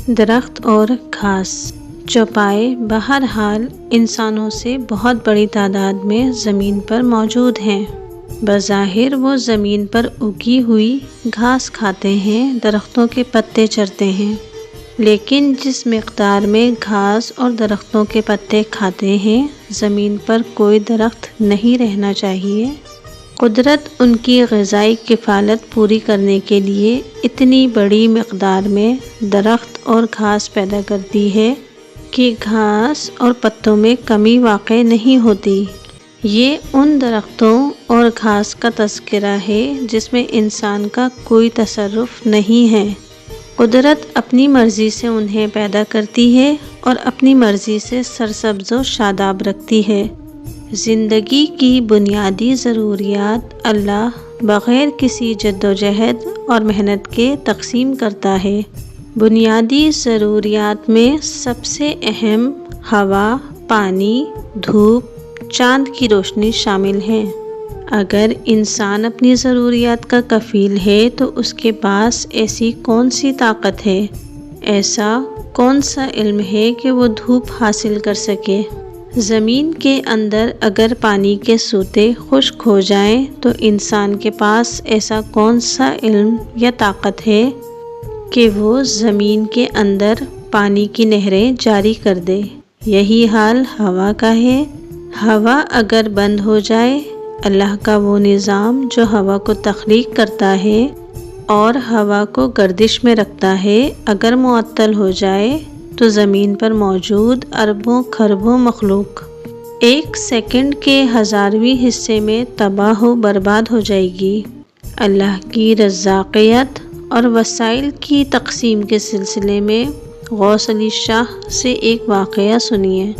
درخت اور گھاس چوپائے بہرحال انسانوں سے بہت بڑی تعداد میں زمین پر موجود ہیں۔ بظاہر وہ زمین پر اگی ہوئی گھاس کھاتے ہیں، درختوں کے پتے چرتے ہیں، لیکن جس مقدار میں گھاس اور درختوں کے پتے کھاتے ہیں، زمین پر کوئی درخت نہیں رہنا چاہیے۔ قدرت ان کی غذائی کفالت پوری کرنے کے لیے اتنی بڑی مقدار میں درخت اور گھاس پیدا کرتی ہے کہ گھاس اور پتوں میں کمی واقع نہیں ہوتی۔ یہ ان درختوں اور گھاس کا تذکرہ ہے جس میں انسان کا کوئی تصرف نہیں ہے۔ قدرت اپنی مرضی سے انہیں پیدا کرتی ہے اور اپنی مرضی سے سرسبز و شاداب رکھتی ہے۔ زندگی کی بنیادی ضروریات اللہ بغیر کسی جد و جہد اور محنت کے تقسیم کرتا ہے۔ بنیادی ضروریات میں سب سے اہم ہوا، پانی، دھوپ، چاند کی روشنی شامل ہیں۔ اگر انسان اپنی ضروریات کا کفیل ہے تو اس کے پاس ایسی کون سی طاقت ہے، ایسا کون سا علم ہے کہ وہ دھوپ حاصل کر سکے؟ زمین کے اندر اگر پانی کے سوتے خشک ہو جائیں تو انسان کے پاس ایسا کون سا علم یا طاقت ہے کہ وہ زمین کے اندر پانی کی نہریں جاری کر دے؟ یہی حال ہوا کا ہے۔ ہوا اگر بند ہو جائے، اللہ کا وہ نظام جو ہوا کو تخلیق کرتا ہے اور ہوا کو گردش میں رکھتا ہے، اگر معطل ہو جائے تو زمین پر موجود اربوں کھربوں مخلوق ایک سیکنڈ کے 1000ویں حصے میں تباہ و برباد ہو جائے گی۔ اللہ کی رزاقیت اور وسائل کی تقسیم کے سلسلے میں غوث علی شاہ سے ایک واقعہ سنیے۔